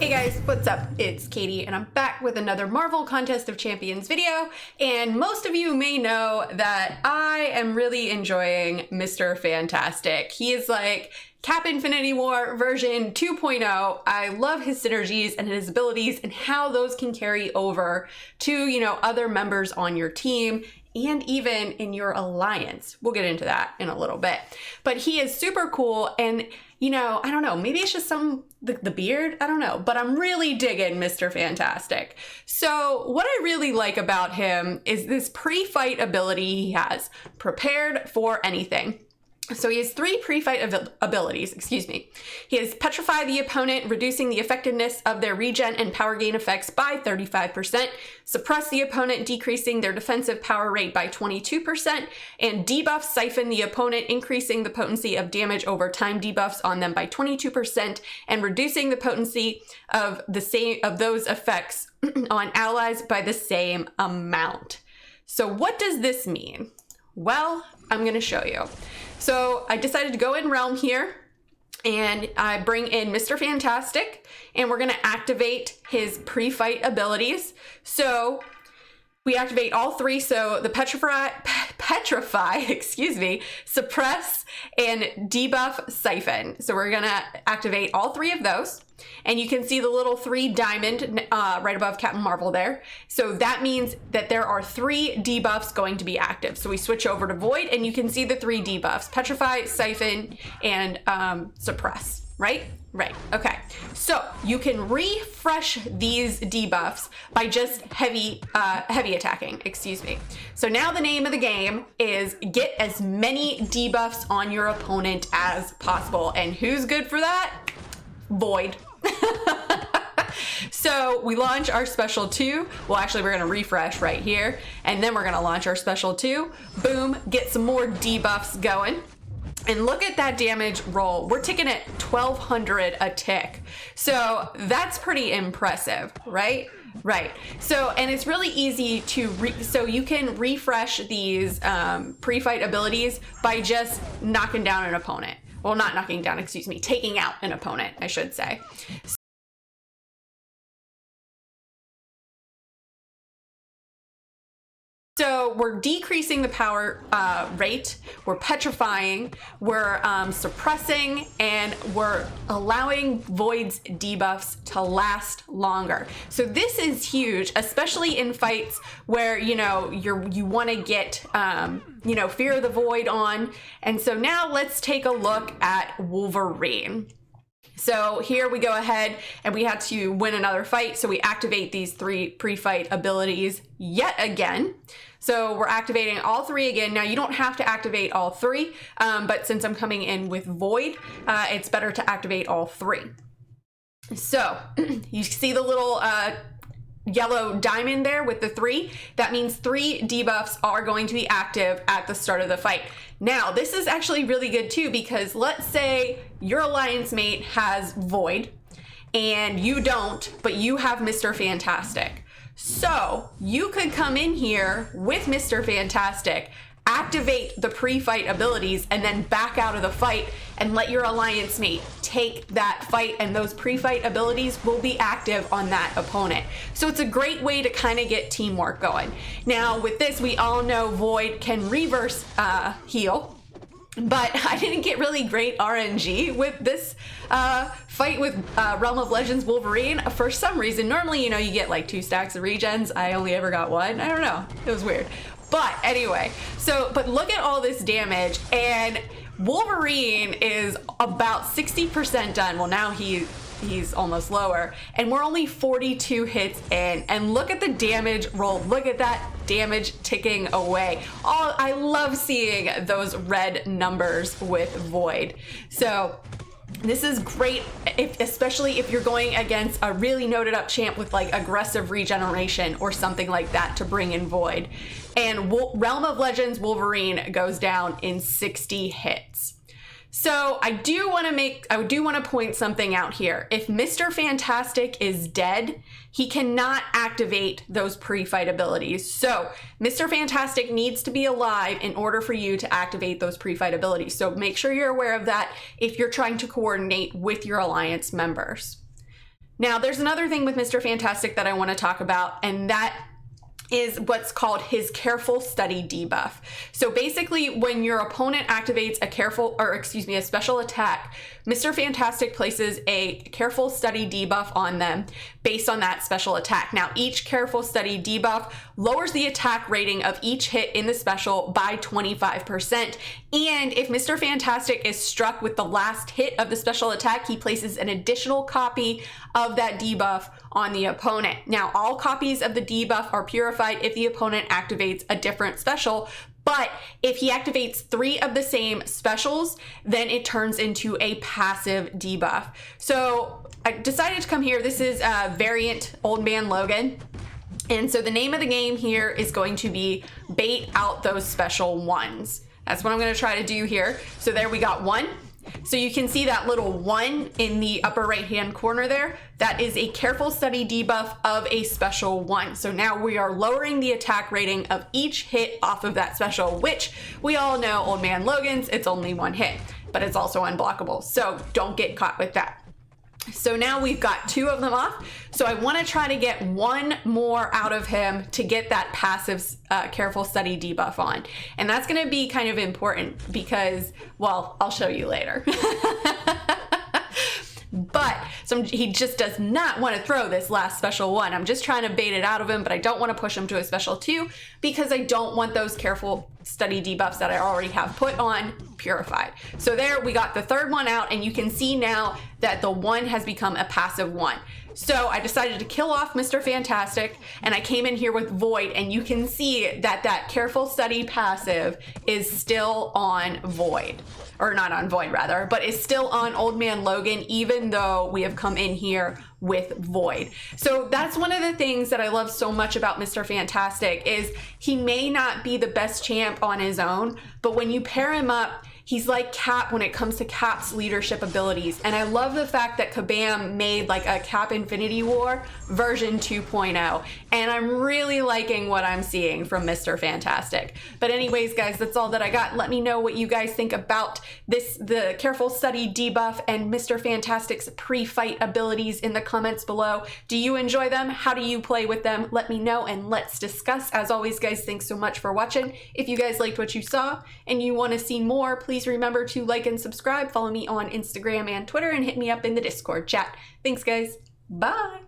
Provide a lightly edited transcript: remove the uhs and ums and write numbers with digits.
Hey guys, what's up? It's Katie and I'm back with another Marvel Contest of Champions video, and most of you may know that I am really enjoying Mr. Fantastic. He is like Cap Infinity War version 2.0. I love his synergies and his abilities and how those can carry over to, other members on your team and even in your alliance. We'll get into that in a little bit. But he is super cool, and I don't know, maybe it's just the beard, I don't know, but I'm really digging Mr. Fantastic. So what I really like about him is this pre-fight ability he has, Prepared for Anything. So he has three pre-fight abilities, He has Petrify the opponent, reducing the effectiveness of their regen and power gain effects by 35%, Suppress the opponent, decreasing their defensive power rate by 22%, and Debuff Siphon the opponent, increasing the potency of damage over time debuffs on them by 22%, and reducing the potency of those effects on allies by the same amount. So what does this mean? Well, I'm gonna show you. So I decided to go in Realm here, and I bring in Mr. Fantastic, and we're gonna activate his pre-fight abilities. So we activate all three, so the Petrify, Suppress, and Debuff Siphon. So we're gonna activate all three of those. And you can see the little 3 diamond right above Captain Marvel there. So that means that there are 3 debuffs going to be active. So we switch over to Void, and you can see the 3 debuffs: Petrify, Siphon, and Suppress, right? Right, okay. So you can refresh these debuffs by just heavy attacking, So now the name of the game is get as many debuffs on your opponent as possible. And who's good for that? Void. So we launch our special 2. Well, actually, we're going to refresh right here, and then we're going to launch our special 2. Boom, get some more debuffs going. And look at that damage roll. We're ticking at 1200 a tick. So that's pretty impressive, right? Right. So, and it's really easy to, so you can refresh these pre-fight abilities by just knocking down an opponent. Well, not knocking down, taking out an opponent, I should say. So we're decreasing the power rate, we're petrifying, we're suppressing, and we're allowing Void's debuffs to last longer. So this is huge, especially in fights where, you want to get, Fear of the Void on. And so now let's take a look at Wolverine. So here we go ahead, and we had to win another fight, so we activate these 3 pre-fight abilities yet again. So we're activating all 3 again. Now you don't have to activate all 3, but since I'm coming in with Void, it's better to activate all 3. So you see the little yellow diamond there with the 3. That means 3 debuffs are going to be active at the start of the fight. Now, this is actually really good too, because let's say your alliance mate has Void and you don't, but you have Mr. Fantastic. So you could come in here with Mr. Fantastic, activate the pre-fight abilities, and then back out of the fight and let your alliance mate take that fight, and those pre-fight abilities will be active on that opponent. So it's a great way to kind of get teamwork going. Now with this, we all know Void can reverse heal, but I didn't get really great RNG with this fight with Realm of Legends Wolverine for some reason. Normally, you get like 2 stacks of regens. I only ever got 1. I don't know. It was weird. But anyway, but look at all this damage, and Wolverine is about 60% done. Well, now he's almost lower, and we're only 42 hits in, and look at the damage roll. Look at that damage ticking away. I love seeing those red numbers with Void. So this is great, especially if you're going against a really noted up champ with like aggressive regeneration or something like that to bring in Void. And Realm of Legends Wolverine goes down in 60 hits. So I do want to point something out here. If Mr. Fantastic is dead, he cannot activate those pre-fight abilities. So Mr. Fantastic needs to be alive in order for you to activate those pre-fight abilities. So make sure you're aware of that if you're trying to coordinate with your alliance members. Now, there's another thing with Mr. Fantastic that I want to talk about, and that is what's called his careful study debuff. So basically, when your opponent activates a special attack, Mr. Fantastic places a careful study debuff on them based on that special attack. Now, each careful study debuff lowers the attack rating of each hit in the special by 25%. And if Mr. Fantastic is struck with the last hit of the special attack, he places an additional copy of that debuff on the opponent. Now, all copies of the debuff are purified if the opponent activates a different special, but if he activates 3 of the same specials, then it turns into a passive debuff. So I decided to come here. This is a variant Old Man Logan. And so the name of the game here is going to be Bait Out Those Special Ones. That's what I'm going to try to do here. So there we got 1. So you can see that little 1 in the upper right hand corner there. That is a careful study debuff of a special 1. So now we are lowering the attack rating of each hit off of that special, which we all know Old Man Logan's, it's only 1 hit, but it's also unblockable. So don't get caught with that. So now we've got 2 of them off. So I want to try to get 1 more out of him to get that passive careful study debuff on. And that's going to be kind of important because, well, I'll show you later. But he just does not want to throw this last special 1. I'm just trying to bait it out of him, but I don't want to push him to a special 2 because I don't want those careful study debuffs that I already have put on purified. So there we got the 3rd one out, and you can see now that the 1 has become a passive 1. So I decided to kill off Mr. Fantastic, and I came in here with Void, and you can see that that careful study passive is still on Void. Or not on Void rather, but is still on Old Man Logan, even though we have come in here with Void. So that's one of the things that I love so much about Mr. Fantastic is he may not be the best champ on his own, but when you pair him up, he's like Cap when it comes to Cap's leadership abilities. And I love the fact that Kabam made like a Cap Infinity War version 2.0. And I'm really liking what I'm seeing from Mr. Fantastic. But anyways, guys, that's all that I got. Let me know what you guys think about the careful study debuff and Mr. Fantastic's pre-fight abilities in the comments below. Do you enjoy them? How do you play with them? Let me know and let's discuss. As always, guys, thanks so much for watching. If you guys liked what you saw and you want to see more, please remember to like and subscribe. Follow me on Instagram and Twitter and hit me up in the Discord chat. Thanks, guys. Bye.